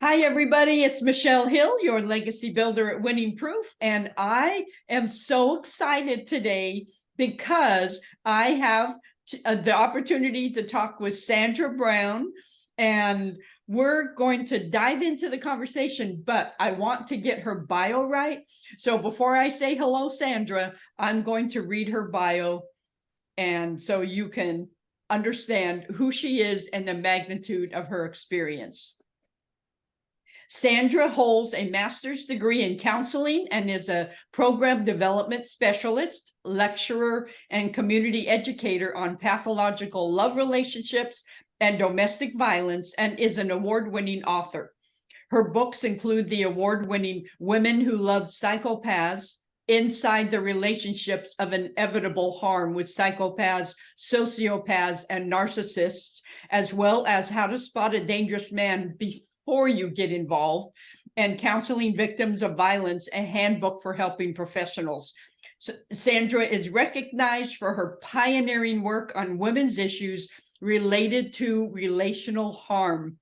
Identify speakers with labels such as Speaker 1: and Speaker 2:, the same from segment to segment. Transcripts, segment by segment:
Speaker 1: Hi, everybody. It's Michelle Hill, your legacy builder at Winning Proof. And I am so excited today because I have the opportunity to talk with Sandra Brown. And we're going to dive into the conversation, but I want to get her bio right. So before I say hello, Sandra, I'm going to read her bio. And so you can understand who she is and the magnitude of her experience. Sandra holds a master's degree in counseling and is a program development specialist, lecturer, and community educator on pathological love relationships and domestic violence, and is an award-winning author. Her books include the award-winning Women Who Love Psychopaths, Inside the Relationships of Inevitable Harm with Psychopaths, Sociopaths, and Narcissists, as well as How to Spot a Dangerous Man Before You Get Involved, and Counseling Victims of Violence, a Handbook for Helping Professionals. Sandra is recognized for her pioneering work on women's issues related to relational harm,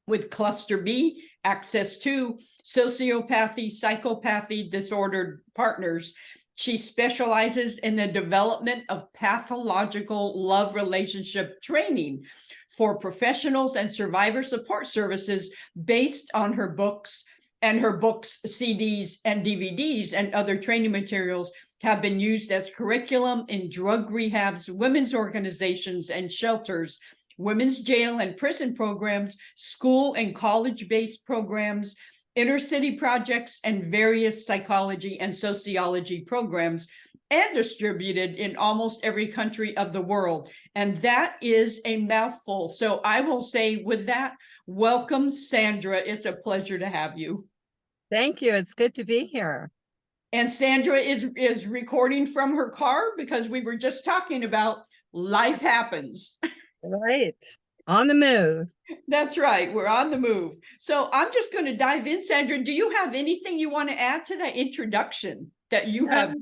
Speaker 1: with Cluster B, Access to, Sociopathy, Psychopathy, Disordered Partners. She specializes in the development of pathological love relationship training for professionals and survivor support services based on her books, and her books, CDs, and DVDs, and other training materials have been used as curriculum in drug rehabs, women's organizations and shelters, women's jail and prison programs, school and college-based programs, inner city projects, and various psychology and sociology programs, and distributed in almost every country of the world. And that is a mouthful. So I will say with that, welcome, Sandra. It's a pleasure to have you.
Speaker 2: Thank you. It's good to be here.
Speaker 1: And Sandra is recording from her car because we were just talking about life happens.
Speaker 2: Right. On the move.
Speaker 1: That's right. We're on the move. So I'm just going to dive in. Sandra, do you have anything you want to add to that introduction that you have?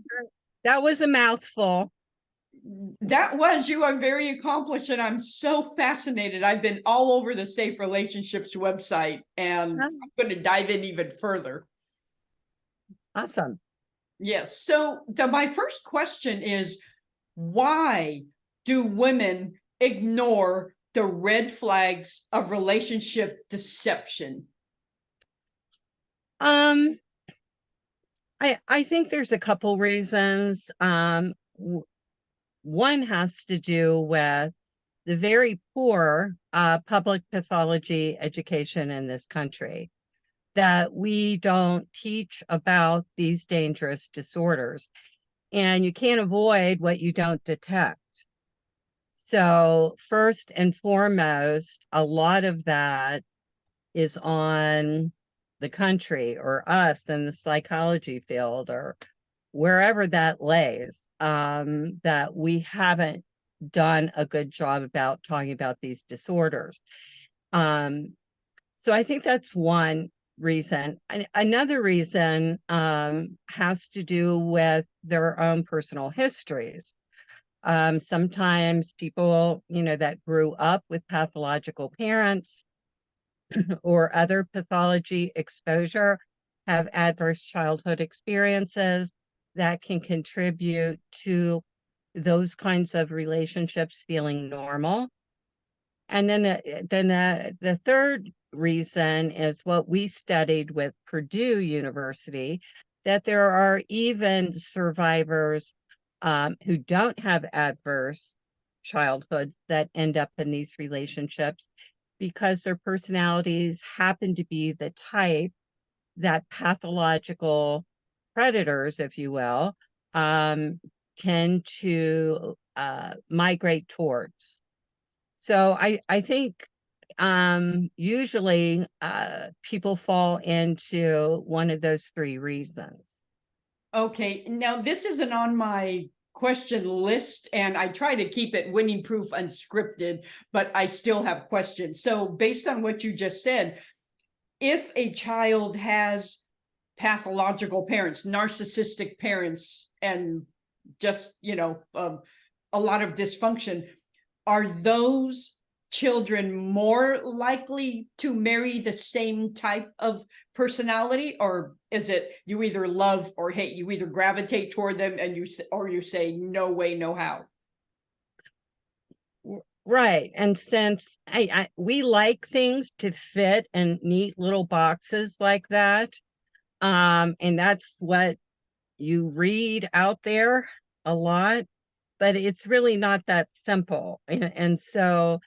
Speaker 2: That was a mouthful.
Speaker 1: You are very accomplished, and I'm so fascinated. I've been all over the Safe Relationships website, and I'm going to dive in even further.
Speaker 2: Awesome.
Speaker 1: Yes. So my first question is, why do women ignore the red flags of relationship deception?
Speaker 2: I think there's a couple reasons. One has to do with the very poor public pathology education in this country, that we don't teach about these dangerous disorders, and you can't avoid what you don't detect. So first and foremost, a lot of that is on the country or us in the psychology field or wherever that lays, that we haven't done a good job about talking about these disorders. So I think that's one reason. Another reason has to do with their own personal histories. Sometimes people, that grew up with pathological parents or other pathology exposure have adverse childhood experiences that can contribute to those kinds of relationships feeling normal. And then the third reason is what we studied with Purdue University, that there are even survivors who don't have adverse childhoods that end up in these relationships because their personalities happen to be the type that pathological predators, if you will, tend to migrate towards. So I think usually people fall into one of those three reasons.
Speaker 1: Okay, now this isn't on my question list, and I try to keep it Winning Proof unscripted, but I still have questions. So based on what you just said, if a child has pathological parents, narcissistic parents, and just, a lot of dysfunction, are those children more likely to marry the same type of personality, or is it you either love or hate? You either gravitate toward them and you say no way, no how.
Speaker 2: Right. And since we like things to fit in neat little boxes like that, and that's what you read out there a lot, but it's really not that simple. And so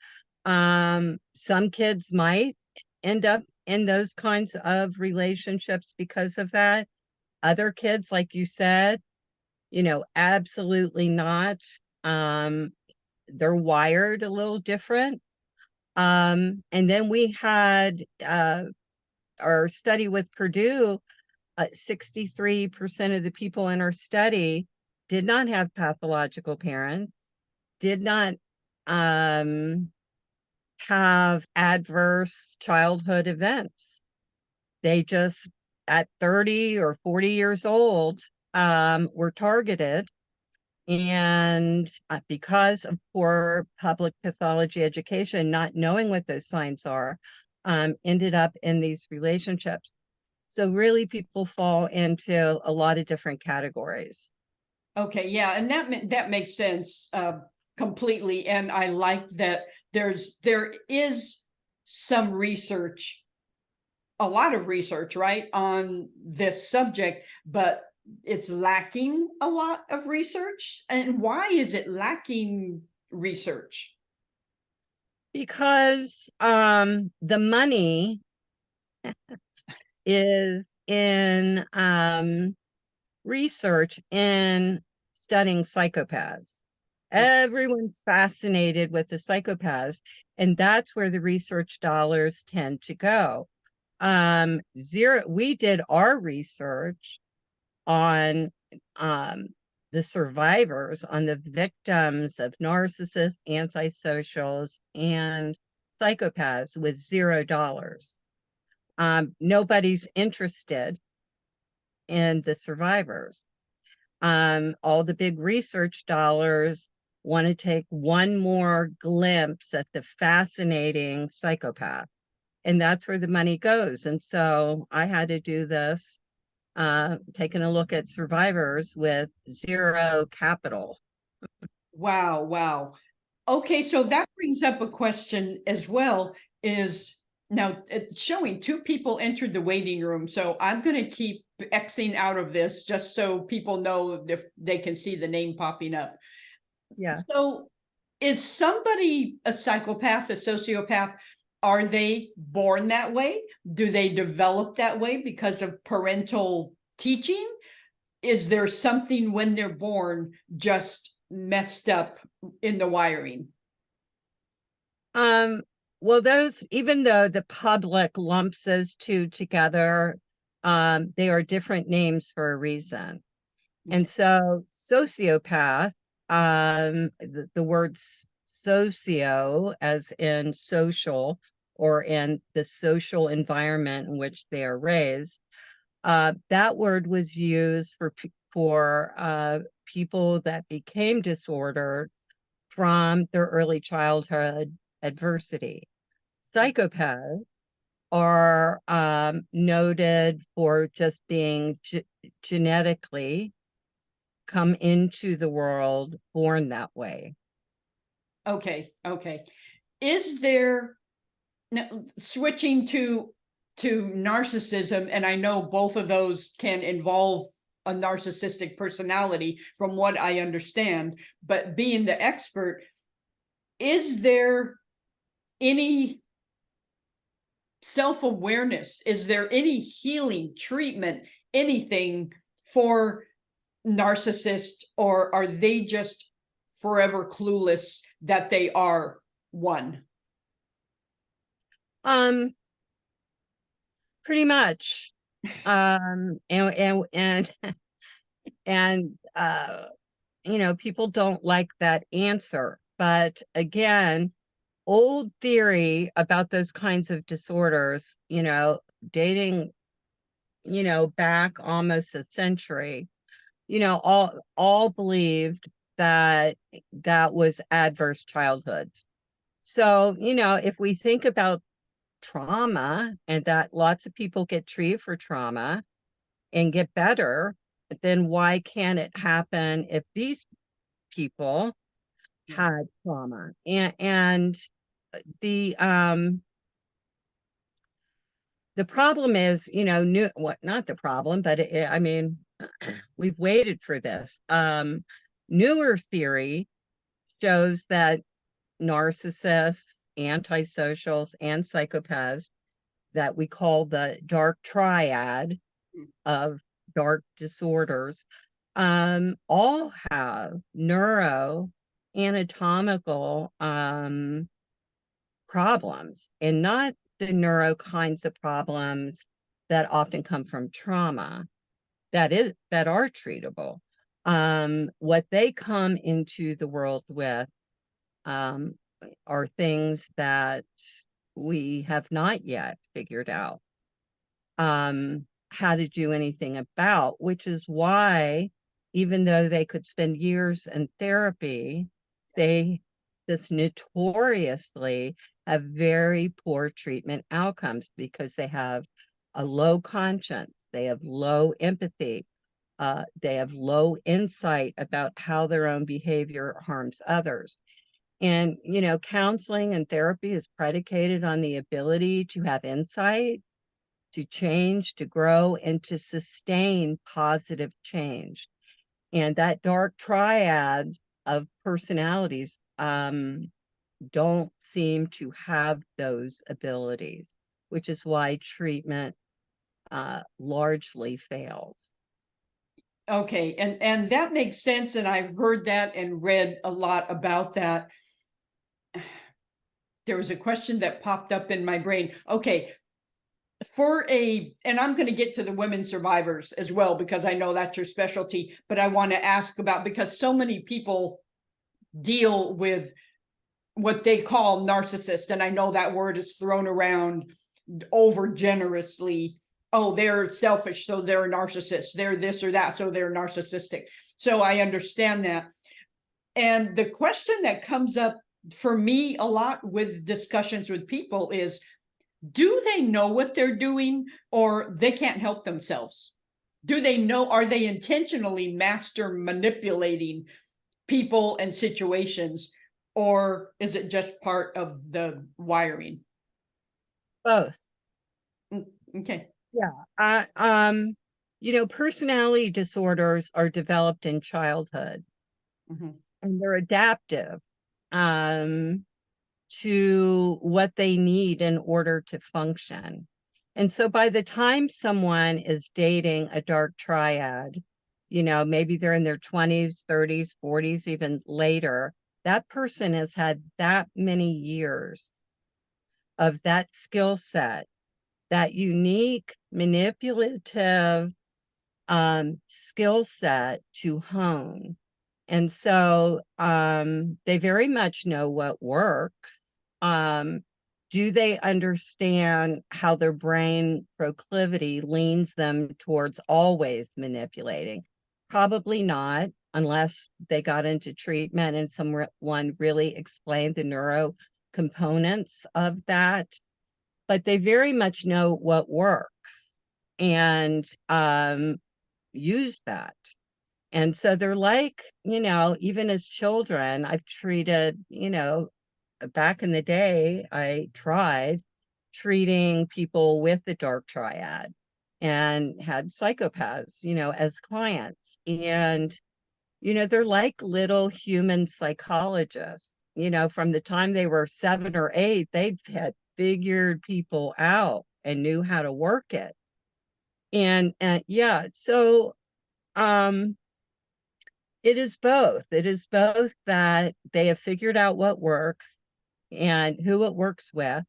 Speaker 2: some kids might end up in those kinds of relationships because of that. Other kids, like you said, absolutely not. They're wired a little different. And then we had our study with Purdue. 63% of the people in our study did not have pathological parents, did not have adverse childhood events. They just, at 30 or 40 years old, were targeted. And because of poor public pathology education, not knowing what those signs are, ended up in these relationships. So really people fall into a lot of different categories.
Speaker 1: Okay, yeah, and that makes sense completely. And I like that there is some research, a lot of research, right, on this subject, but it's lacking a lot of research. And why is it lacking research?
Speaker 2: Because the money is in research in studying psychopaths. Everyone's fascinated with the psychopaths, and that's where the research dollars tend to go. We did our research on the survivors, on the victims of narcissists, antisocials, and psychopaths with $0. Nobody's interested in the survivors. All the big research dollars want to take one more glimpse at the fascinating psychopath, and that's where the money goes. And so I had to do this, taking a look at survivors with zero capital.
Speaker 1: Wow, wow. Okay, so that brings up a question as well, is now it's showing two people entered the waiting room. So I'm going to keep Xing out of this just so people know if they can see the name popping up.
Speaker 2: Yeah.
Speaker 1: So is somebody a psychopath, a sociopath? Are they born that way? Do they develop that way because of parental teaching? Is there something when they're born just messed up in the wiring?
Speaker 2: Well, even though the public lumps those two together, they are different names for a reason. And so sociopath, the word socio, as in social, or in the social environment in which they are raised, that word was used for people that became disordered from their early childhood adversity. Psychopaths are noted for just being genetically come into the world born that way.
Speaker 1: Okay, okay. Is there, switching to narcissism, and I know both of those can involve a narcissistic personality from what I understand, but being the expert, is there any self-awareness? Is there any healing treatment, anything for narcissists, or are they just forever clueless that they are one?
Speaker 2: Pretty much. And and people don't like that answer. But again, old theory about those kinds of disorders, dating, back almost a century, all believed that that was adverse childhoods. So, if we think about trauma and that lots of people get treated for trauma and get better, then why can't it happen if these people had trauma? And the problem is, new what not the problem, but I mean, we've waited for this. Newer theory shows that narcissists, antisocials, and psychopaths that we call the dark triad of dark disorders all have neuroanatomical problems, and not the neuro kinds of problems that often come from trauma that are treatable. What they come into the world with are things that we have not yet figured out how to do anything about, which is why, even though they could spend years in therapy, they just notoriously have very poor treatment outcomes because they have a low conscience, they have low empathy, they have low insight about how their own behavior harms others. And, counseling and therapy is predicated on the ability to have insight, to change, to grow, and to sustain positive change. And that dark triad of personalities don't seem to have those abilities, which is why treatment largely fails.
Speaker 1: Okay, and that makes sense, and I've heard that and read a lot about that. There was a question that popped up in my brain. Okay, and I'm going to get to the women survivors as well, because I know that's your specialty, but I want to ask about, because so many people deal with what they call narcissist, and I know that word is thrown around over generously. Oh, they're selfish, so they're a narcissist. They're this or that, so they're narcissistic. So I understand that. And the question that comes up for me a lot with discussions with people is, do they know what they're doing, or they can't help themselves? Do they know, are they intentionally master manipulating people and situations, or is it just part of the wiring?
Speaker 2: Both.
Speaker 1: Okay.
Speaker 2: Yeah. Personality disorders are developed in childhood, and they're adaptive to what they need in order to function. And so by the time someone is dating a dark triad, maybe they're in their 20s, 30s, 40s, even later, that person has had that many years of that skill set, that unique manipulative skill set to hone. And so they very much know what works. Do they understand how their brain proclivity leans them towards always manipulating? Probably not, unless they got into treatment and someone really explained the neuro components of that. But they very much know what works and use that. And so they're like, even as children, I've treated, back in the day, I tried treating people with the dark triad and had psychopaths, as clients. And, they're like little human psychologists. From the time they were 7 or 8, they've had figured people out and knew how to work it. And yeah, so it is both. It is both that they have figured out what works and who it works with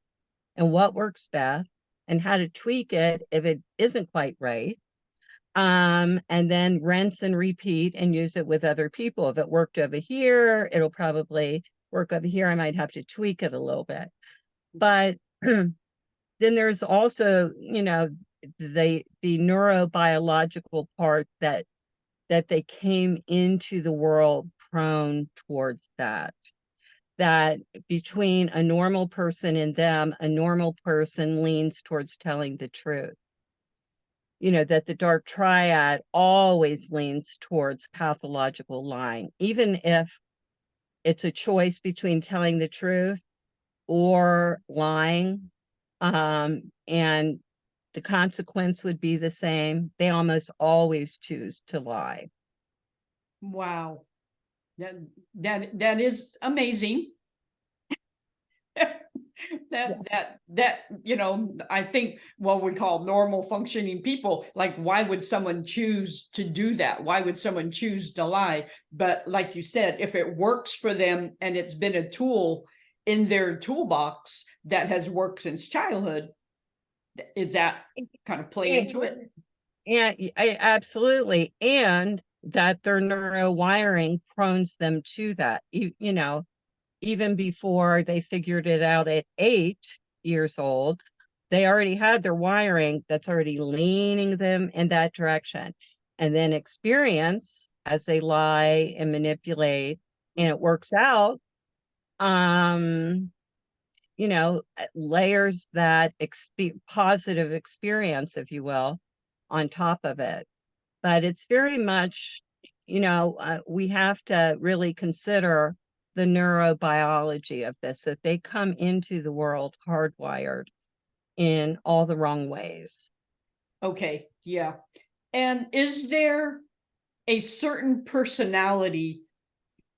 Speaker 2: and what works best and how to tweak it if it isn't quite right. And then rinse and repeat and use it with other people. If it worked over here, it'll probably work over here. I might have to tweak it a little bit. But then there's also, the neurobiological part that they came into the world prone towards that. that between a normal person and them, a normal person leans towards telling the truth. You know, that the dark triad always leans towards pathological lying, even if it's a choice between telling the truth or lying. And the consequence would be the same. They almost always choose to lie.
Speaker 1: Wow. That is amazing.
Speaker 2: Yeah.
Speaker 1: That you know, I think what we call normal functioning people, like, why would someone choose to do that? Why would someone choose to lie? But like you said, if it works for them and it's been a tool in their toolbox that has worked since childhood, is that kind of play into it?
Speaker 2: And absolutely. And that their neurowiring prones them to that. You know, even before they figured it out at 8 years old, they already had their wiring that's already leaning them in that direction. And then experience, as they lie and manipulate, and it works out, you know, layers that positive experience, if you will, on top of it. But it's very much, you know, we have to really consider the neurobiology of this, that they come into the world hardwired in all the wrong ways.
Speaker 1: Okay, yeah. And is there a certain personality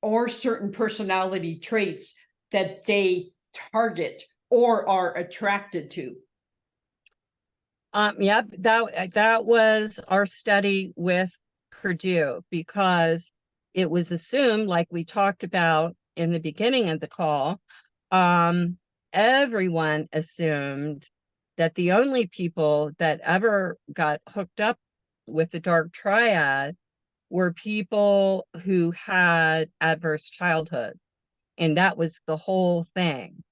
Speaker 1: or certain personality traits that they target or are attracted to?
Speaker 2: Yep, that was our study with Purdue, because it was assumed, like we talked about in the beginning of the call, um, everyone assumed that the only people that ever got hooked up with the dark triad were people who had adverse childhood, and that was the whole thing.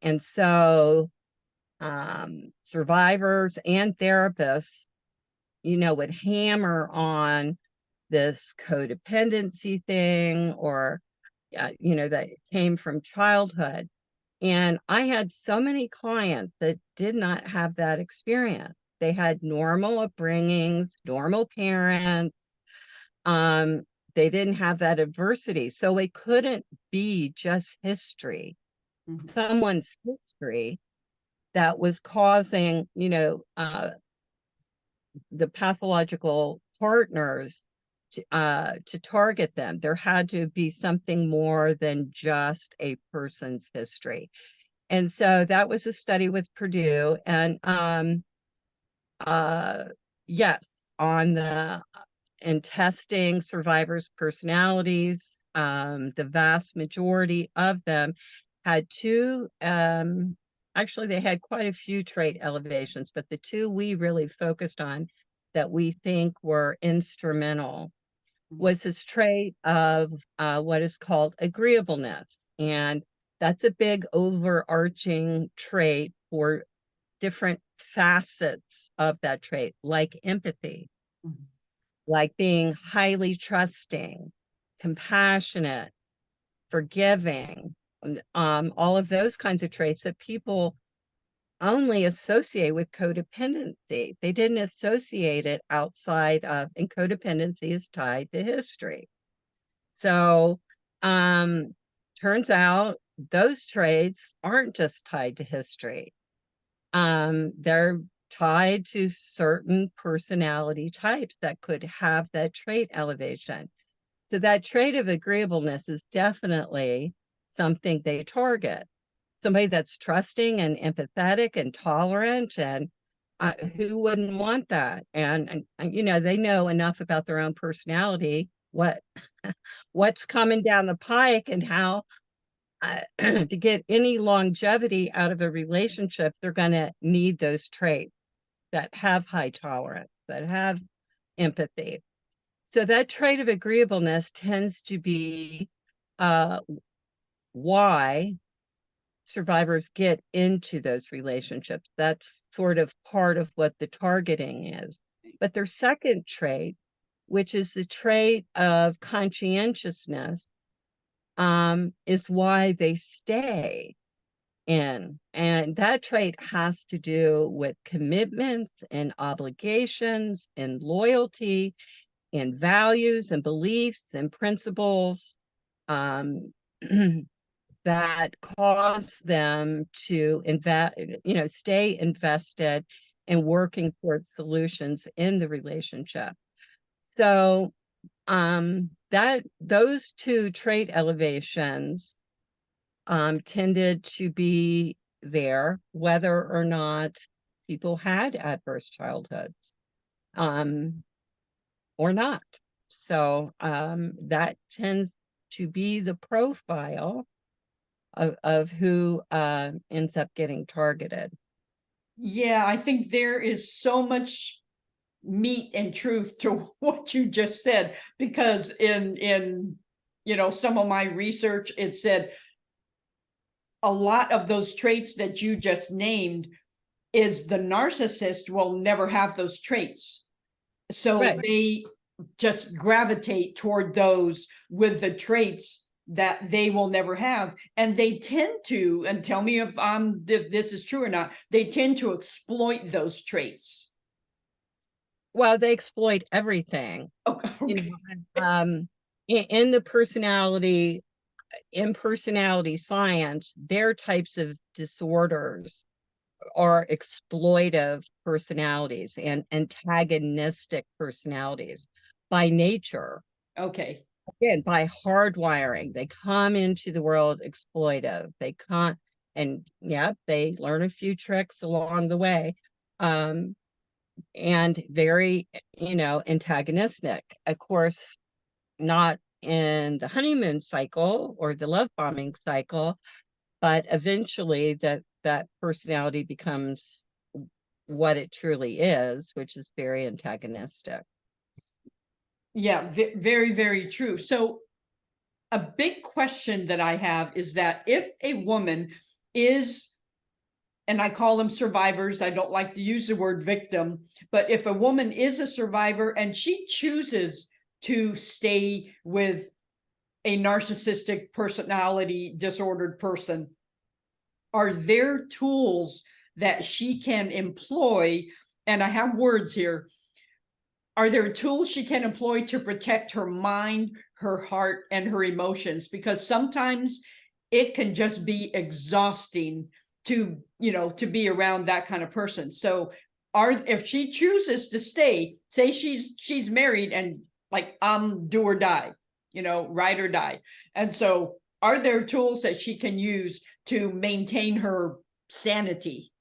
Speaker 2: And so survivors and therapists, you know, would hammer on this codependency thing, or, you know, that came from childhood. And I had so many clients that did not have that experience. They had normal upbringings, normal parents. Um, they didn't have that adversity. So it couldn't be just history,
Speaker 1: Mhm.
Speaker 2: someone's history that was causing, you know, the pathological partners to target them. There had to be something more than just a person's history. And so that was a study with Purdue. And uh, yes, on the in testing survivors' personalities, the vast majority of them had two, actually, they had quite a few trait elevations, but the two we really focused on that we think were instrumental was this trait of what is called agreeableness. And that's a big overarching trait for different facets of that trait, like empathy,
Speaker 1: Mhm.
Speaker 2: like being highly trusting, compassionate, forgiving, all of those kinds of traits that people only associate with codependency. They didn't associate it outside of, and codependency is tied to history. So, turns out those traits aren't just tied to history. They're tied to certain personality types that could have that trait elevation. So that trait of agreeableness is definitely something they target. Somebody that's trusting and empathetic and tolerant, and who wouldn't want that? And you know, they know enough about their own personality, what's coming down the pike, and how to get any longevity out of a relationship, they're going to need those traits that have high tolerance, that have empathy. So that trait of agreeableness tends to be uh, why survivors get into those relationships. That's sort of part of what the targeting is. But their second trait, which is the trait of conscientiousness, is why they stay in. And that trait has to do with commitments and obligations and loyalty and values and beliefs and principles um, that cause them to stay invested in working towards solutions in the relationship. So that those two trait elevations tended to be there, whether or not people had adverse childhoods or not. So that tends to be the profile of who ends up getting targeted.
Speaker 1: Yeah, I think there is so much meat and truth to what you just said, because in some of my research, it said a lot of those traits that you just named is the narcissist will never have those traits. So
Speaker 2: Right.
Speaker 1: they just gravitate toward those with the traits that they will never have. And they tend to, and tell me if this is true or not, they tend to exploit those traits.
Speaker 2: Well, they exploit everything.
Speaker 1: Okay.
Speaker 2: In the personality science, their types of disorders are exploitive personalities and antagonistic personalities by nature.
Speaker 1: Okay.
Speaker 2: Again, by hardwiring, they come into the world exploitive. They can't, and yeah, they learn a few tricks along the way. And very, antagonistic. Of course, not in the honeymoon cycle or the love bombing cycle, but eventually that personality becomes what it truly is, which is very antagonistic.
Speaker 1: Yeah, very, very true. So a big question that I have is that if a woman is, and I call them survivors, I don't like to use the word victim, but if a woman is a survivor and she chooses to stay with a narcissistic personality disordered person, are there tools that she can employ? And I have words here. Are there tools she can employ to protect her mind, her heart, and her emotions? Because sometimes it can just be exhausting to be around that kind of person. So if she chooses to stay, say she's married and like do or die, ride or die. And so are there tools that she can use to maintain her sanity?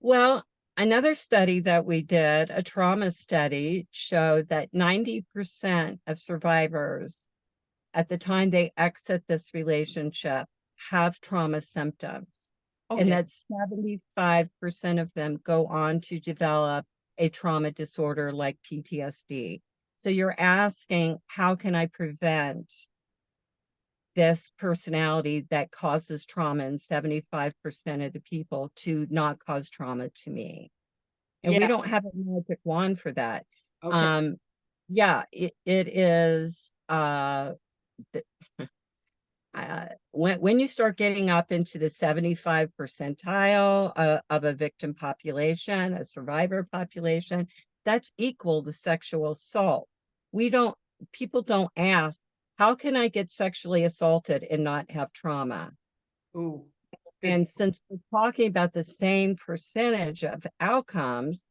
Speaker 2: Well, another study that we did, a trauma study, showed that 90% of survivors at the time they exit this relationship have trauma symptoms.
Speaker 1: Okay.
Speaker 2: And that 75% of them go on to develop a trauma disorder like PTSD. So you're asking, how can I prevent this personality that causes trauma in 75% of the people to not cause trauma to me? And we don't have a magic wand for that.
Speaker 1: Okay.
Speaker 2: Yeah, it is when you start getting up into the 75 percentile of a victim population, a survivor population, that's equal to sexual assault. People don't ask, how can I get sexually assaulted and not have trauma?
Speaker 1: Ooh.
Speaker 2: And since we're talking about the same percentage of outcomes,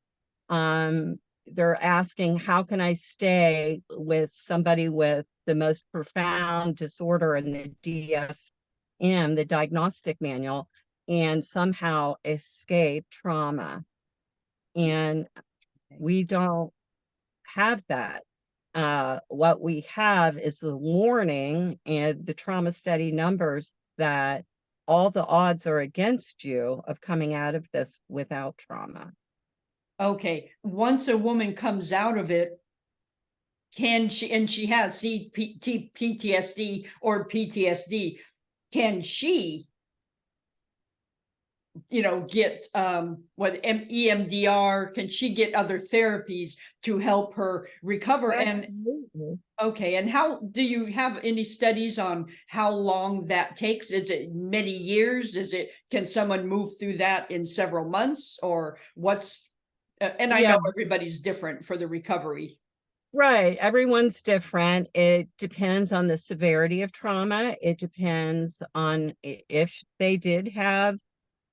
Speaker 2: they're asking, how can I stay with somebody with the most profound disorder in the DSM, the diagnostic manual, and somehow escape trauma? And we don't have that. What we have is the warning and the trauma study numbers that all the odds are against you of coming out of this without trauma.
Speaker 1: Okay. Once a woman comes out of it, can she, and she has PTSD or PTSD, can she get EMDR? Can she get other therapies to help her recover? And
Speaker 2: Absolutely.
Speaker 1: okay, and how do you have any studies on how long that takes? Is it many years? Can someone move through that in several months, or what's and I
Speaker 2: Yeah,
Speaker 1: know everybody's different for the recovery.
Speaker 2: right. Everyone's different. It depends on the severity of trauma. It depends on if they did have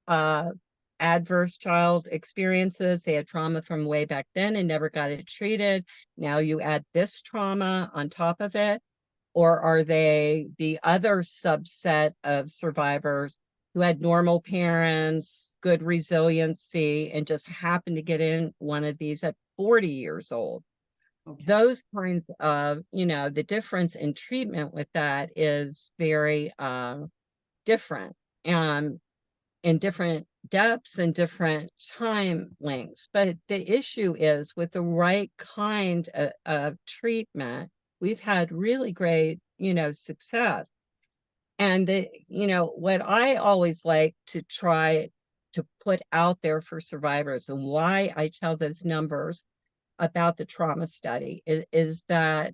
Speaker 2: uh, adverse child experiences. They had trauma from way back then and never got it treated. Now you add this trauma on top of it. Or are they the other subset of survivors who had normal parents, good resiliency, and just happened to get in one of these at 40 years old?
Speaker 1: Okay.
Speaker 2: Those kinds of, the difference in treatment with that is very different. In different depths and different time lengths. But the issue is with the right kind of treatment, we've had really great, success. And what I always like to try to put out there for survivors and why I tell those numbers about the trauma study is that,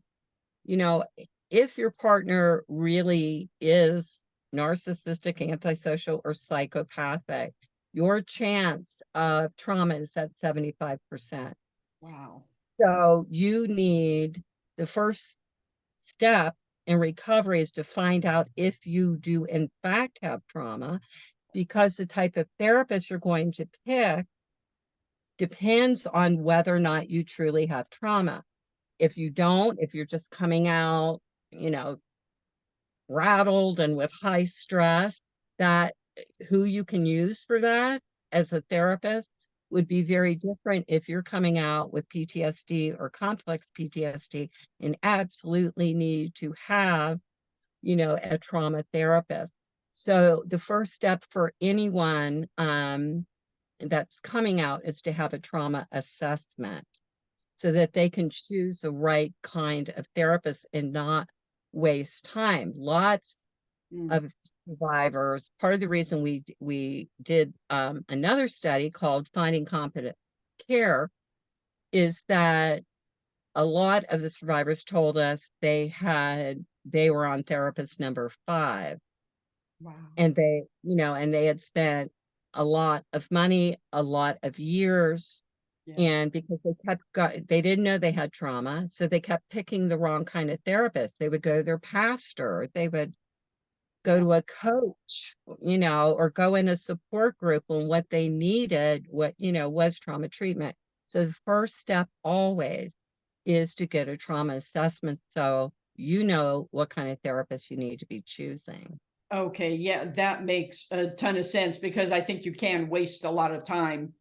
Speaker 2: you know, if your partner really is narcissistic, antisocial, or psychopathic, your chance of trauma is at 75%.
Speaker 1: Wow.
Speaker 2: So you need the first step in recovery is to find out if you do in fact have trauma, because the type of therapist you're going to pick depends on whether or not you truly have trauma. If you don't, if you're just coming out, you know, rattled and with high stress, that who you can use for that as a therapist would be very different if you're coming out with PTSD or complex PTSD and absolutely need to have, a trauma therapist. So the first step for anyone that's coming out is to have a trauma assessment so that they can choose the right kind of therapist and not waste time. Lots
Speaker 1: Mm.
Speaker 2: of survivors. Part of the reason we did another study called Finding Competent Care is that a lot of the survivors told us they were on therapist number 5,
Speaker 1: Wow.
Speaker 2: and they had spent a lot of money, a lot of years.
Speaker 1: Yeah.
Speaker 2: And because they didn't know they had trauma, so they kept picking the wrong kind of therapist. They would go to their pastor, they would go
Speaker 1: Yeah.
Speaker 2: to a coach, or go in a support group when what they needed, was trauma treatment. So the first step always is to get a trauma assessment so you know what kind of therapist you need to be choosing.
Speaker 1: Okay. Yeah, that makes a ton of sense because I think you can waste a lot of time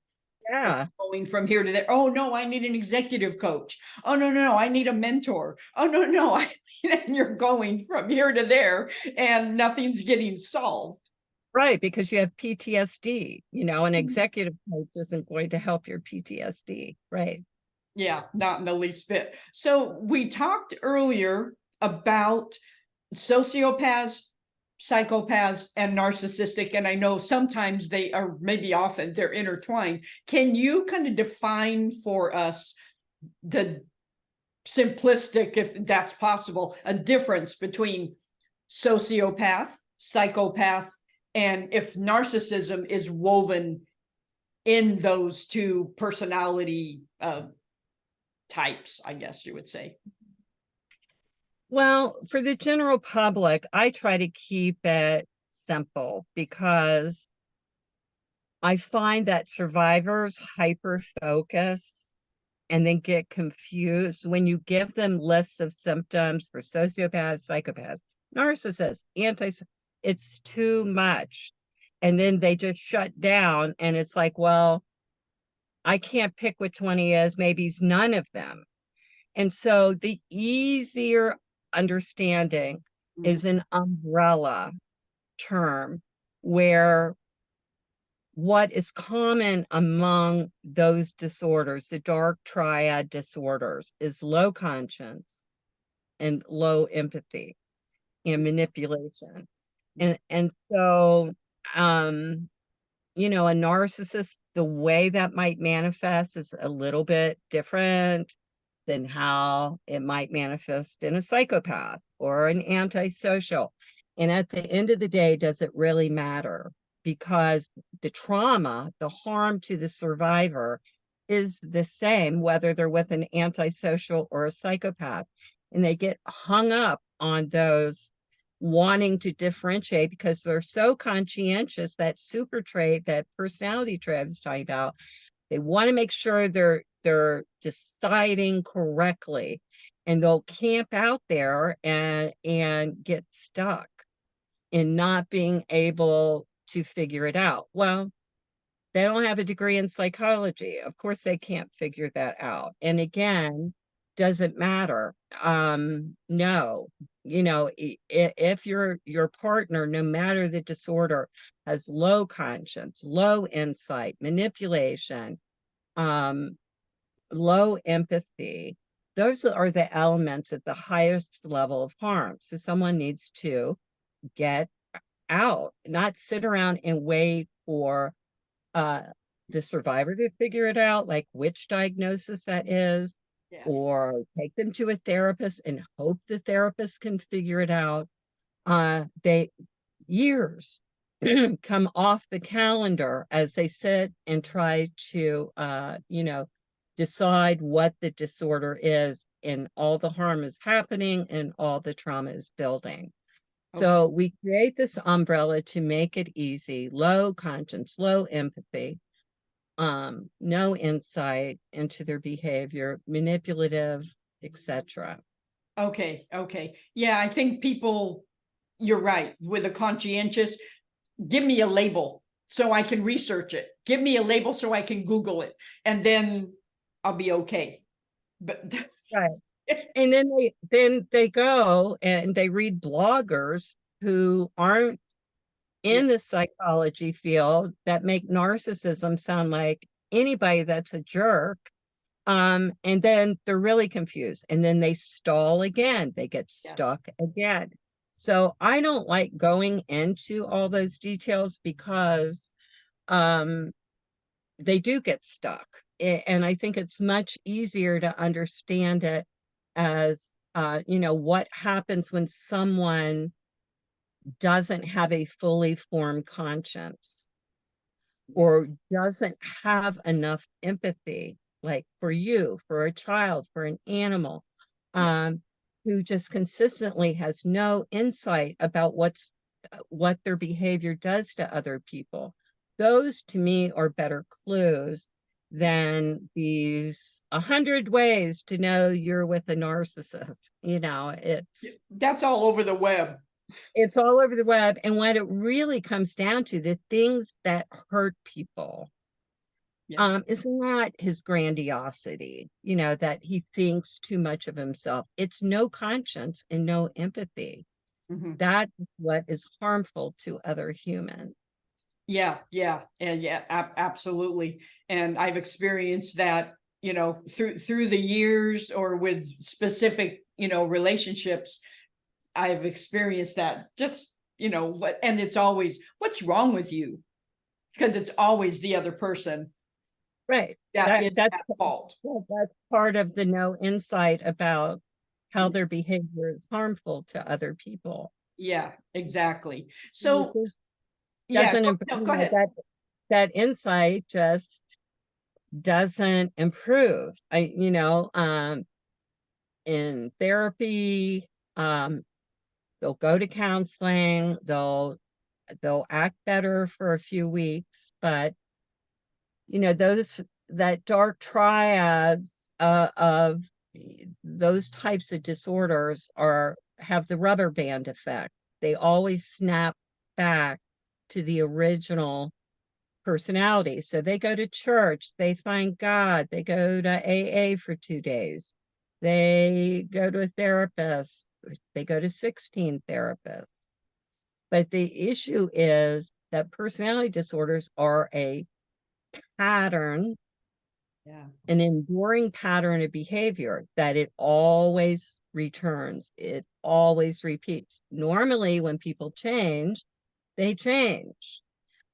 Speaker 1: just
Speaker 2: Yeah.
Speaker 1: going from here to there. Oh no, I need an executive coach. Oh no, no, no, I need a mentor. Oh no, no, and you're going from here to there and nothing's getting solved.
Speaker 2: Right, because you have PTSD, an executive coach isn't going to help your PTSD. Right.
Speaker 1: Yeah, not in the least bit. So we talked earlier about sociopaths, psychopaths, and narcissistic, and I know sometimes they are, maybe often they're intertwined. Can you kind of define for us the simplistic, if that's possible, a difference between sociopath, psychopath, and if narcissism is woven in those two personality types, I guess you would say?
Speaker 2: Well, for the general public, I try to keep it simple because I find that survivors hyper focus and then get confused when you give them lists of symptoms for sociopaths, psychopaths, narcissists, it's too much. And then they just shut down and it's like, well, I can't pick which one he is. Maybe he's none of them. And so the easier understanding
Speaker 1: Mhm.
Speaker 2: is an umbrella term where what is common among those disorders, the dark triad disorders, is low conscience and low empathy and manipulation. And so a narcissist, the way that might manifest is a little bit different than how it might manifest in a psychopath or an antisocial. And at the end of the day, does it really matter? Because the trauma, the harm to the survivor is the same, whether they're with an antisocial or a psychopath. And they get hung up on those wanting to differentiate because they're so conscientious, that super trait, that personality trait I was talking about. They want to make sure they're deciding correctly, and they'll camp out there and get stuck in not being able to figure it out. Well, they don't have a degree in psychology. Of course, they can't figure that out. And again, does it matter? No. If your partner, no matter the disorder, has low conscience, low insight, manipulation, low empathy, those are the elements at the highest level of harm. So someone needs to get out, not sit around and wait for uh, the survivor to figure it out, like which diagnosis that is,
Speaker 1: Yeah.
Speaker 2: or take them to a therapist and hope the therapist can figure it out. They years come off the calendar as they sit and try to, decide what the disorder is, and all the harm is happening and all the trauma is building.
Speaker 1: Okay.
Speaker 2: So we create this umbrella to make it easy: low conscience, low empathy, no insight into their behavior, manipulative, etc.
Speaker 1: Okay. Okay. Yeah, I think people, you're right, with a conscientious, give me a label so I can research it. Give me a label so I can Google it, and then I'll be okay. But
Speaker 2: Right. And then they go and they read bloggers who aren't
Speaker 1: yeah,
Speaker 2: in the psychology field, that make narcissism sound like anybody that's a jerk. And then they're really confused, and then they stall again, they get
Speaker 1: yes,
Speaker 2: stuck again. So I don't like going into all those details because um they do get stuck. And I think it's much easier to understand it as what happens when someone doesn't have a fully formed conscience, or doesn't have enough empathy, like for you, for a child, for an animal,
Speaker 1: yeah.
Speaker 2: who just consistently has no insight about what their behavior does to other people. Those to me are better clues than these 100 ways to know you're with a narcissist.
Speaker 1: That's all over the web.
Speaker 2: It's all over the web. And when it really comes down to the things that hurt people,
Speaker 1: Yeah.
Speaker 2: is not his grandiosity, that he thinks too much of himself. It's no conscience and no empathy.
Speaker 1: Mhm.
Speaker 2: That is what is harmful to other humans.
Speaker 1: Yeah, yeah, and yeah, absolutely. And I've experienced that, through the years, or with specific, relationships. I've experienced that. Just, what, and it's always, what's wrong with you? Because it's always the other person
Speaker 2: Right.
Speaker 1: that
Speaker 2: That
Speaker 1: is
Speaker 2: that's
Speaker 1: at fault.
Speaker 2: that's part of the no insight about how their behavior is harmful to other people.
Speaker 1: Yeah, exactly.
Speaker 2: It
Speaker 1: So,
Speaker 2: just
Speaker 1: yeah,
Speaker 2: doesn't
Speaker 1: no, go ahead.
Speaker 2: that insight just doesn't improve. In therapy, they'll go to counseling, they'll act better for a few weeks, but those that dark triads of those types of disorders have the rubber band effect. They always snap back to the original personality. So they go to church, they find God, they go to AA for 2 days, they go to a therapist, they go to 16 therapists. But the issue is that personality disorders are a pattern,
Speaker 1: Yeah.
Speaker 2: an enduring pattern of behavior that it always returns, it always repeats. Normally, when people change, they change.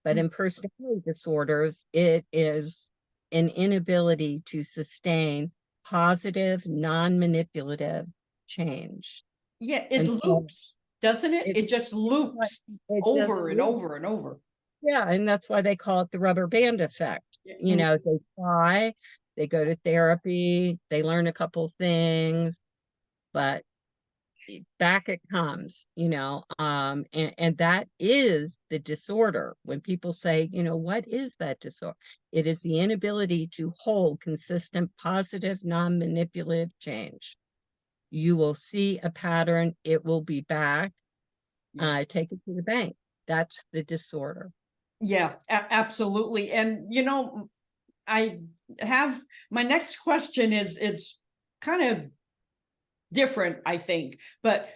Speaker 2: But in personality disorders, it is an inability to sustain positive, non-manipulative change.
Speaker 1: Yeah, it
Speaker 2: And so
Speaker 1: loops, doesn't it?
Speaker 2: it,
Speaker 1: It just loops
Speaker 2: it
Speaker 1: over
Speaker 2: just,
Speaker 1: and over and over.
Speaker 2: yeah, and that's why they call it the rubber band effect. You
Speaker 1: Mm.
Speaker 2: know, they try, they go to therapy, they learn a couple things, but back it comes, and that is the disorder. When people say, what is that disorder? It is the inability to hold consistent, positive, non-manipulative change. You will see a pattern, it will be back,
Speaker 1: Yeah.
Speaker 2: take it to the bank. That's the disorder.
Speaker 1: Yeah, absolutely. And I have my next question is it's kind of different, I think, but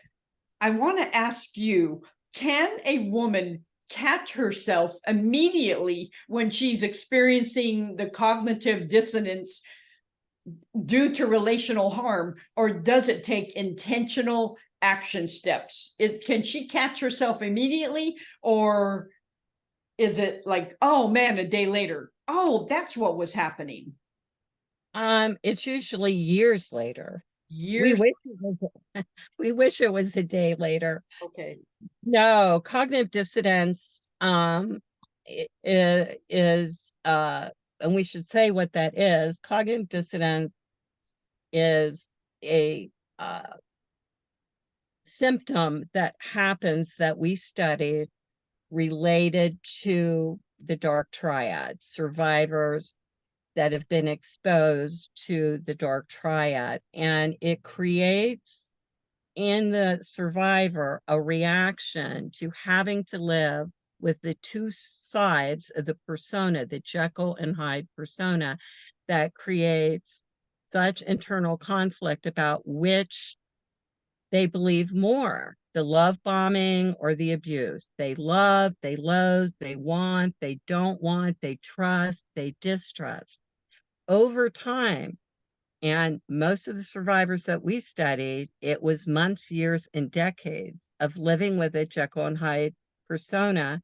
Speaker 1: I want to ask you, can a woman catch herself immediately when she's experiencing the cognitive dissonance due to relational harm, or does it take intentional action steps? Can she catch herself immediately, or is it like, oh man, a day later, oh, that's what was happening?
Speaker 2: It's usually years later. We
Speaker 1: Years.
Speaker 2: wish it was, we wish it was a day later.
Speaker 1: Okay.
Speaker 2: No, cognitive dissidence is and we should say what that is. Cognitive dissidence is a symptom that happens that we studied related to the dark triad, survivors that have been exposed to the dark triad, and it creates in the survivor a reaction to having to live with the two sides of the persona, the Jekyll and Hyde persona, that creates such internal conflict about which they believe more, the love bombing or the abuse. They love, they loathe, they want, they don't want, they trust, they distrust. Over time, and most of the survivors that we studied, it was months, years, and decades of living with a Jekyll and Hyde persona,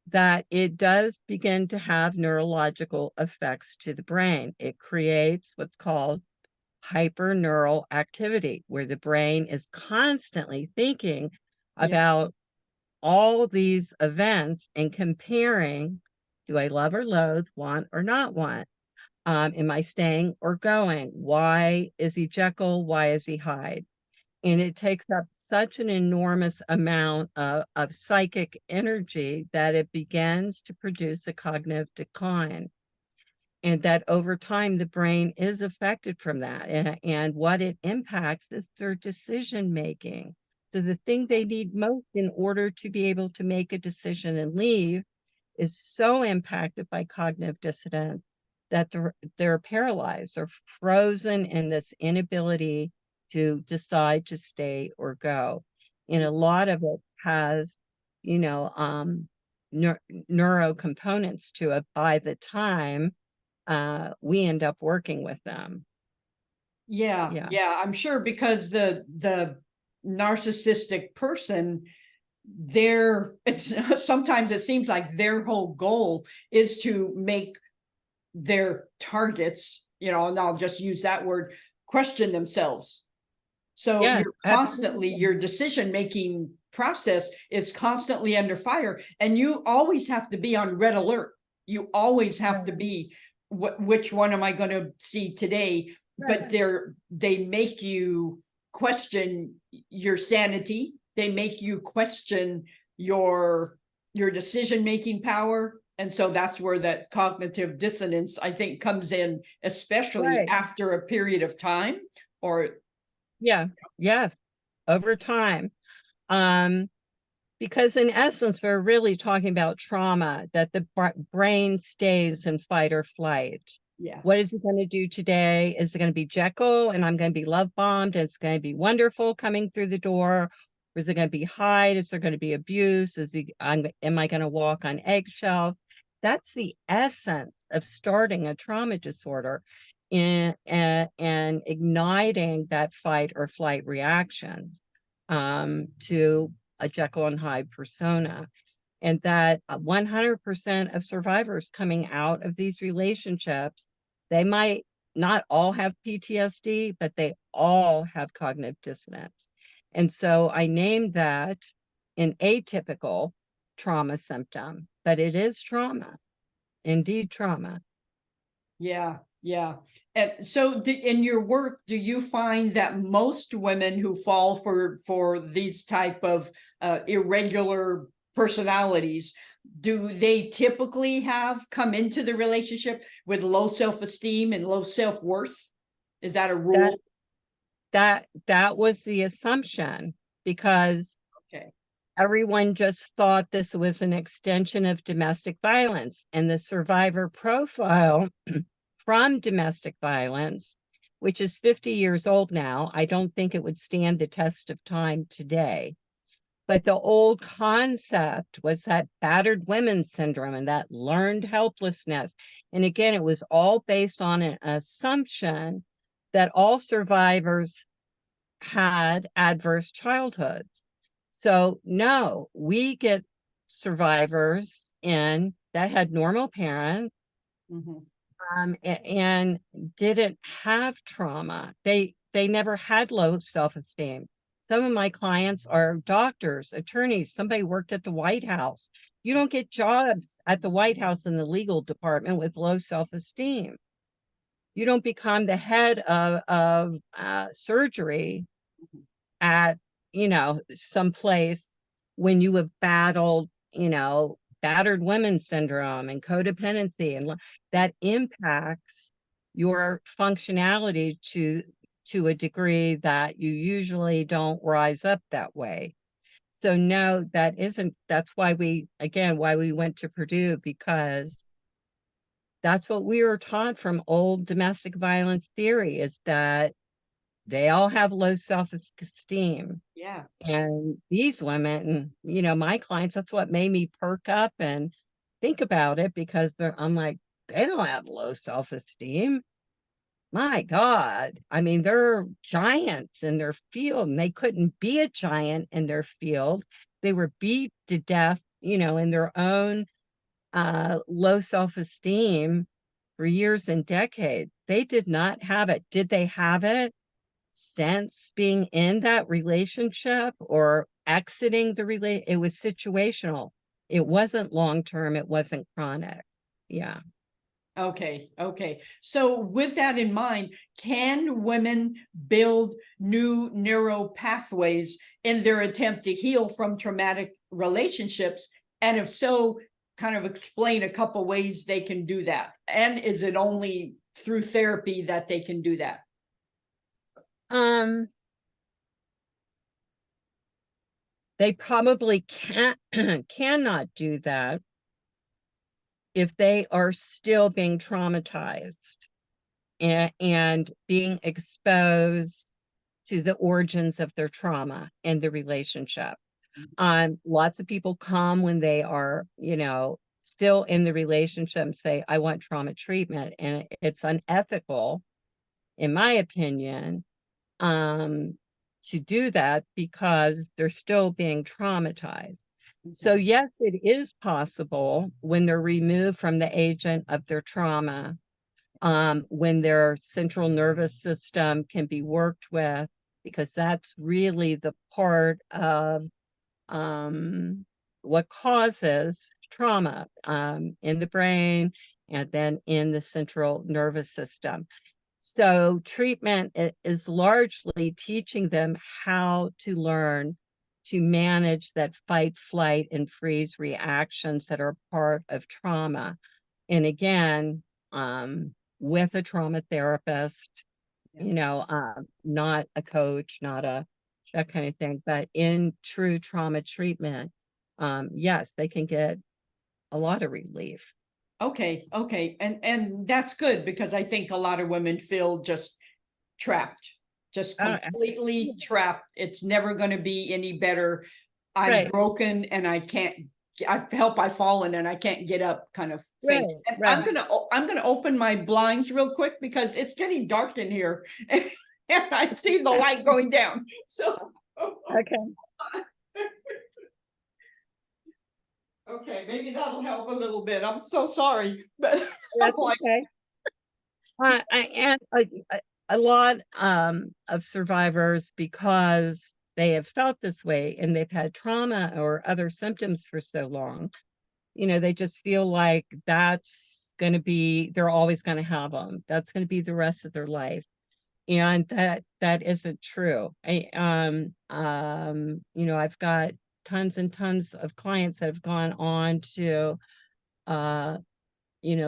Speaker 2: that it does begin to have neurological effects to the brain. It creates what's called hyperneural activity, where the brain is constantly thinking
Speaker 1: Yeah.
Speaker 2: about all these events and comparing, do I love or loathe, want or not want? Am I staying or going? Why is he Jekyll? Why is he Hyde? And it takes up such an enormous amount of psychic energy that it begins to produce a cognitive decline. And that over time, the brain is affected from that. And what it impacts is their decision making. So the thing they need most in order to be able to make a decision and leave is so impacted by cognitive dissonance that they're paralyzed or frozen in this inability to decide to stay or go. And a lot of it has, neuro components to it by the time we end up working with them.
Speaker 1: Yeah,
Speaker 2: Yeah.
Speaker 1: yeah, I'm sure, because the narcissistic person, it's sometimes it seems like their whole goal is to make their targets, and I'll just use that word, question themselves. So
Speaker 2: Yes,
Speaker 1: you're constantly,
Speaker 2: absolutely.
Speaker 1: your decision making process is constantly under fire, and you always have to be on red alert. You always have to be, which one am I going to see today? But they make you question your sanity. They make you question your decision making power. And so that's where that cognitive dissonance, I think, comes in, especially
Speaker 2: Right.
Speaker 1: after a period of time. Or
Speaker 2: Yeah. Yes. Over time. Um, because in essence, we're really talking about trauma, that the brain stays in fight or flight.
Speaker 1: yeah,
Speaker 2: What is it going to do today? Is it going to be Jekyll and I'm going to be love bombed? It's going to be wonderful coming through the door. Or is it going to be Hyde? Is there going to be abuse? Am I going to walk on eggshells? That's the essence of starting a trauma disorder and igniting that fight or flight reactions to a Jekyll and Hyde persona. and that 100% of survivors coming out of these relationships, they might not all have PTSD, but they all have cognitive dissonance. And so I named that an atypical trauma symptom, but it is trauma, indeed trauma.
Speaker 1: Yeah, yeah. And so in your work, do you find that most women who fall for these type of irregular personalities, do they typically have come into the relationship with low self-esteem and low self-worth? Is that a
Speaker 2: That
Speaker 1: rule?
Speaker 2: that was the assumption, because
Speaker 1: Okay.
Speaker 2: everyone just thought this was an extension of domestic violence, and the survivor profile from domestic violence, which is 50 years old now, I don't think it would stand the test of time today. But the old concept was that battered women syndrome and that learned helplessness. And again, it was all based on an assumption that all survivors had adverse childhoods. So, no, we get survivors in that had normal parents,
Speaker 1: Mhm.
Speaker 2: and didn't have trauma. They never had low self-esteem. Some of my clients are doctors, attorneys, somebody worked at the White House. You don't get jobs at the White House in the legal department with low self-esteem. You don't become the head of surgery at, someplace when you have battled, battered women syndrome and codependency, and that impacts your functionality to a degree that you usually don't rise up that way. So no, that's why we went to Purdue, because that's what we were taught from old domestic violence theory, is that they all have low self-esteem.
Speaker 1: Yeah.
Speaker 2: And these women, my clients, that's what made me perk up and think about it, because I'm like, they don't have low self-esteem. My God. I mean, they're giants in their field, and they couldn't be a giant in their field. They were beat to death, in their own low self-esteem for years and decades. They did not have it. Did they have it since being in that relationship or exiting the it was situational. It wasn't long term, it wasn't chronic. Yeah.
Speaker 1: Okay, okay. So with that in mind, can women build new neural pathways in their attempt to heal from traumatic relationships? And if so, kind of explain a couple ways they can do that. And is it only through therapy that they can do that?
Speaker 2: They probably cannot do that if they are still being traumatized and being exposed to the origins of their trauma in the relationship. Lots of people come when they are, still in the relationship and say, I want trauma treatment. And it's unethical, in my opinion, to do that, because they're still being traumatized. So yes, it is possible when they're removed from the agent of their trauma, when their central nervous system can be worked with, because that's really the part of what causes trauma in the brain and then in the central nervous system. So treatment is largely teaching them how to learn to manage that fight, flight, and freeze reactions that are part of trauma. And again, with a trauma therapist, not a coach, not that kind of thing, but in true trauma treatment, yes, they can get a lot of relief.
Speaker 1: Okay, okay. And that's good, because I think a lot of women feel just trapped, just
Speaker 2: Uh,
Speaker 1: completely trapped. It's never going to be any better. I'm
Speaker 2: right,
Speaker 1: broken and I've fallen and I can't get up, kind of thing.
Speaker 2: right,
Speaker 1: And
Speaker 2: right.
Speaker 1: I'm gonna open my blinds real quick because it's getting dark in here and I see the light going down. So
Speaker 2: Okay.
Speaker 1: Okay, maybe that'll help a little bit. I'm so sorry, but I'm
Speaker 2: That's
Speaker 1: like,
Speaker 2: okay. And a lot of survivors, because they have felt this way and they've had trauma or other symptoms for so long, they just feel like that's going to be, they're always going to have them. That's going to be the rest of their life. And that isn't true. I've got tons and tons of clients that have gone on to, uh,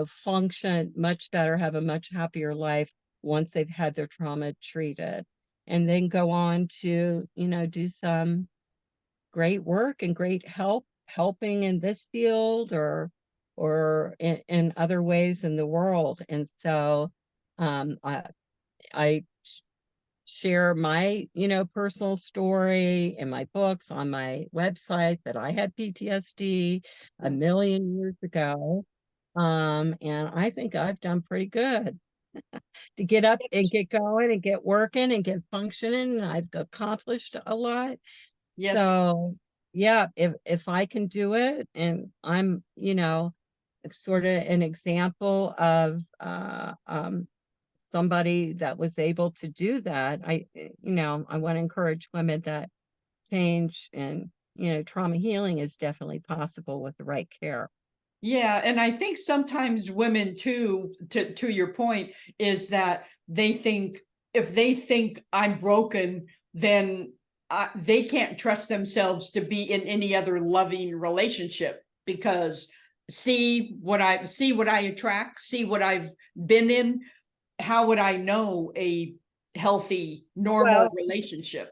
Speaker 2: function much better, have a much happier life once they've had their trauma treated, and then go on to, do some great work and great helping in this field or in other ways in the world. And so I share my, personal story in my books on my website that I had PTSD a million years ago. And I think I've done pretty good to get up and get going and get working and get functioning. I've accomplished a lot.
Speaker 1: yes,
Speaker 2: So yeah, if I can do it, and I'm, sort of an example of somebody that was able to do that, I want to encourage women that change and, trauma healing is definitely possible with the right care.
Speaker 1: yeah, and I think sometimes women too, to your point, is that they think if they think I'm broken, then they can't trust themselves to be in any other loving relationship because see what I attract, see what I've been in. How would I know a healthy, normal
Speaker 2: Well,
Speaker 1: relationship?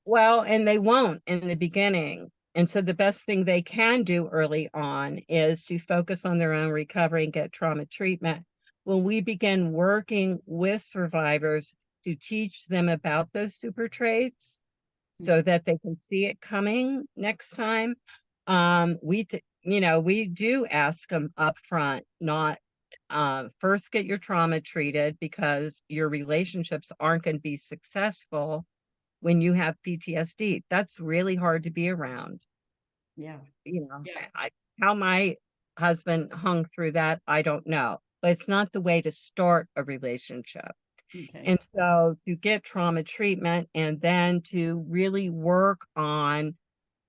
Speaker 2: and they won't in the beginning. And so the best thing they can do early on is to focus on their own recovery and get trauma treatment. When we begin working with survivors to teach them about those super traits so that they can see it coming next time, we do ask them up front, not first get your trauma treated, because your relationships aren't going to be successful when you have PTSD. That's really hard to be around.
Speaker 1: Yeah,
Speaker 2: You know,
Speaker 1: yeah,
Speaker 2: how my husband hung through that, I don't know. But it's not the way to start a relationship.
Speaker 1: okay.
Speaker 2: And so to get trauma treatment and then to really work on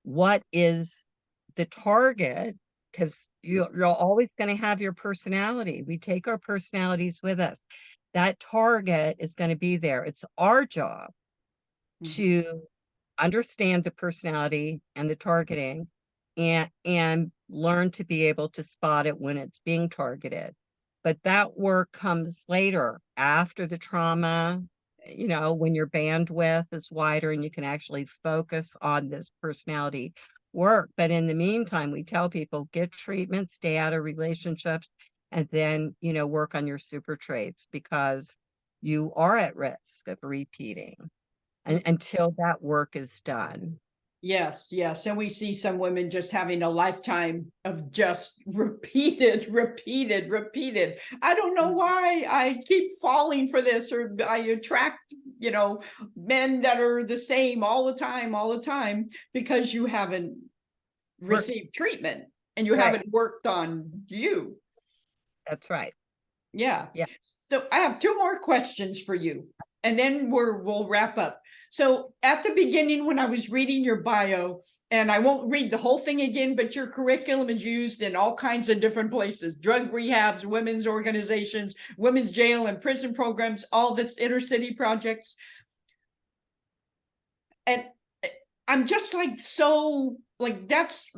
Speaker 2: what is the target, because you're always going to have your personality. We take our personalities with us. That target is going to be there. It's our job
Speaker 1: Mhm.
Speaker 2: to understand the personality and the targeting, and learn to be able to spot it when it's being targeted. But that work comes later after the trauma, when your bandwidth is wider and you can actually focus on this personality work. But in the meantime, we tell people get treatment, stay out of relationships, and then, work on your super traits, because you are at risk of repeating until that work is done.
Speaker 1: Yes, yes. And we see some women just having a lifetime of just repeated. I don't know why I keep falling for this, or I attract, men that are the same all the time, because you haven't
Speaker 2: Work,
Speaker 1: received treatment and you
Speaker 2: right.
Speaker 1: haven't worked on you.
Speaker 2: That's right.
Speaker 1: Yeah.
Speaker 2: Yeah.
Speaker 1: So I have two more questions for you, and then we'll wrap up. So at the beginning, when I was reading your bio, and I won't read the whole thing again, but your curriculum is used in all kinds of different places: drug rehabs, women's organizations, women's jail and prison programs, all this inner city projects. And I'm just like, so like that's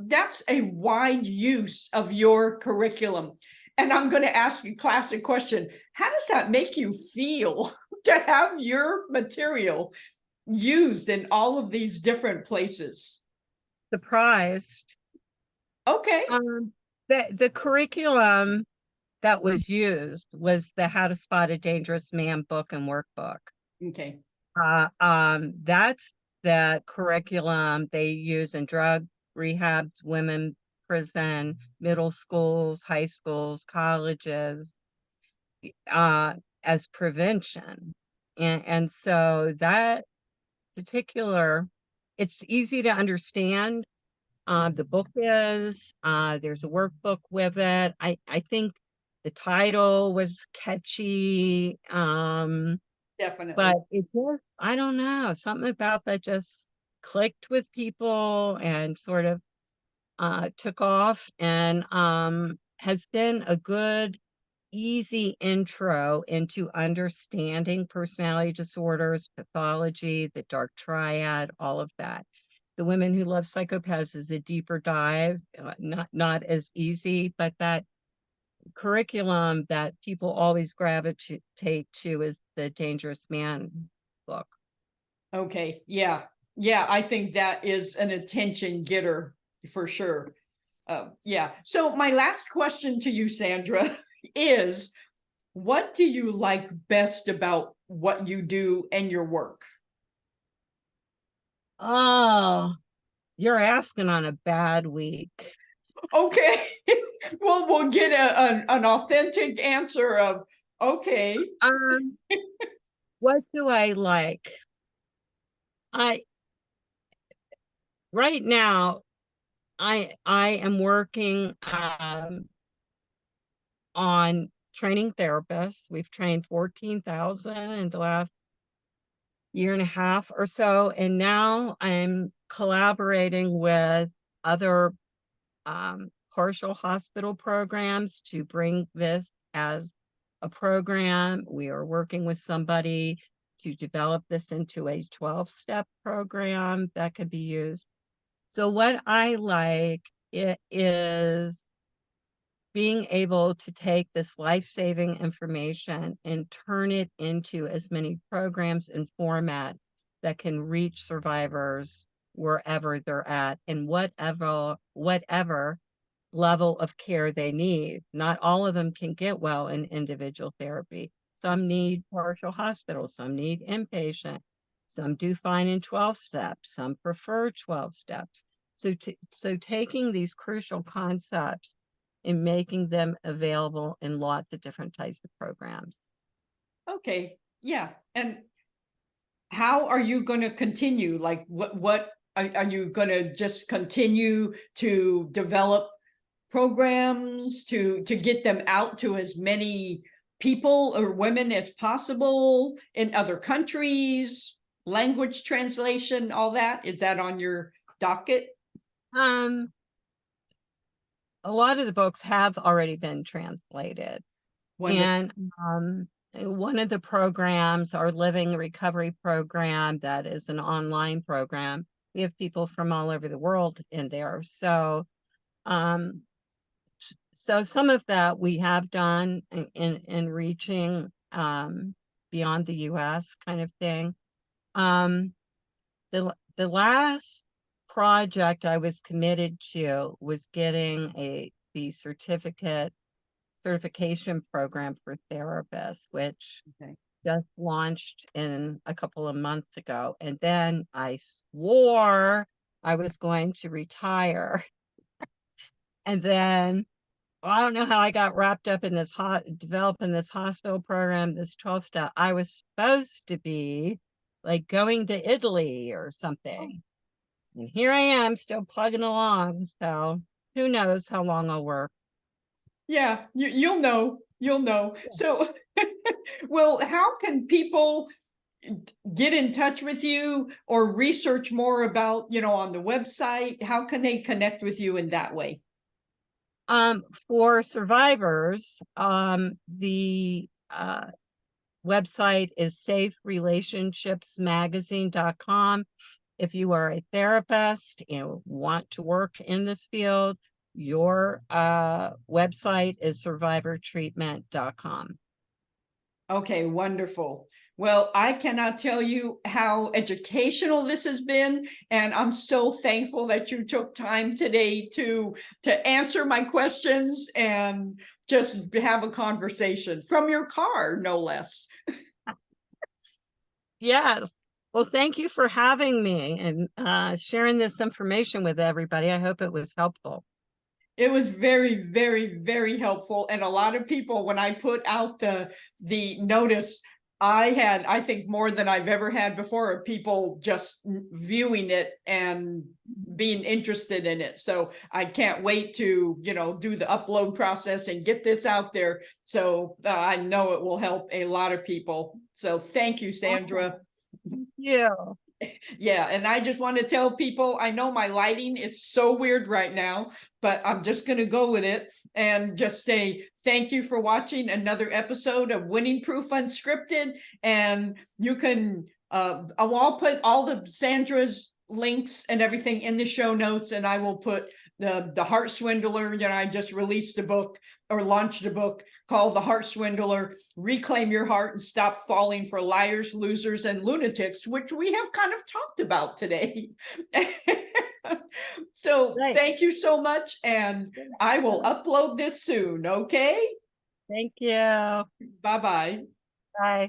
Speaker 1: a wide use of your curriculum. And I'm going to ask a classic question. How does that make you feel to have your material used in all of these different places?
Speaker 2: Surprised.
Speaker 1: Okay.
Speaker 2: Um, the curriculum that was used was the How to Spot a Dangerous Man book and workbook.
Speaker 1: Okay.
Speaker 2: That's the curriculum they use in drug rehabs, women prison, middle schools, high schools, colleges, uh, as prevention. And so that particular, it's easy to understand, The book is, there's a workbook with it. I think the title was catchy, but
Speaker 1: Definitely.
Speaker 2: it just, I don't know, something about that just clicked with people and sort of took off, and has been a good, easy intro into understanding personality disorders, pathology, the dark triad, all of that. The Women Who Love Psychopaths is a deeper dive, not as easy, but that curriculum that people always gravitate to is the Dangerous Man book.
Speaker 1: Okay. Yeah. Yeah. I think that is an attention getter for sure. Yeah. So my last question to you, Sandra, is what do you like best about what you do and your work?
Speaker 2: Oh, you're asking on a bad week.
Speaker 1: Okay. Well, we'll get an authentic answer of, okay.
Speaker 2: Um, what do I like? I right now I am working on training therapists. We've trained 14,000 in the last year and a half or so, and now I'm collaborating with other partial hospital programs to bring this as a program. We are working with somebody to develop this into a 12-step program that could be used. So what I like it is being able to take this life-saving information and turn it into as many programs and formats that can reach survivors wherever they're at and whatever level of care they need. Not all of them can get well in individual therapy. Some need partial hospital, some need inpatient, some do fine in 12 steps, some prefer 12 steps. So taking these crucial concepts and making them available in lots of different types of programs.
Speaker 1: Okay. Yeah. And how are you going to continue? Like what are you going to just continue to develop programs to get them out to as many people or women as possible in other countries, language translation, all that? Is that on your docket?
Speaker 2: Um, a lot of the books have already been translated.
Speaker 1: Wonderful.
Speaker 2: And one of the programs, our Living Recovery program, that is an online program, we have people from all over the world in there. Um, so some of that we have done in reaching beyond the US kind of thing. The last project I was committed to was getting the certification program for therapists, which
Speaker 1: Okay.
Speaker 2: just launched in a couple of months ago. And then I swore I was going to retire. And then I don't know how I got wrapped up in this developing this hospital program, this 12 step. I was supposed to be like going to Italy or something. And here I am still plugging along. So who knows how long I'll work.
Speaker 1: Yeah, you'll know. You'll know. So, well, how can people get in touch with you or research more about, on the website? How can they connect with you in that way?
Speaker 2: For survivors, the website is saferelationshipsmagazine.com. If you are a therapist and want to work in this field, your website is survivortreatment.com.
Speaker 1: Okay, wonderful. Well, I cannot tell you how educational this has been, and I'm so thankful that you took time today to answer my questions and just have a conversation from your car, no less.
Speaker 2: Yes. Well, thank you for having me and sharing this information with everybody. I hope it was helpful.
Speaker 1: It was very, very, very helpful. And a lot of people, when I put out the notice, I think more than I've ever had before of people just viewing it and being interested in it. So I can't wait to, do the upload process and get this out there. So I know it will help a lot of people. So thank you, Sandra.
Speaker 2: Yeah.
Speaker 1: Yeah, and I just want to tell people, I know my lighting is so weird right now, but I'm just going to go with it and just say thank you for watching another episode of Winning Proof Unscripted. And you can, I'll put all the Sandra's links and everything in the show notes, and I will put the Heart Swindler. I just released a book or launched a book called The Heart Swindler: Reclaim Your Heart and Stop Falling for Liars, Losers, and Lunatics, which we have kind of talked about today. So
Speaker 2: Right.
Speaker 1: thank you so much, and I will upload this soon. Okay.
Speaker 2: Thank you.
Speaker 1: Bye-bye.
Speaker 2: Bye.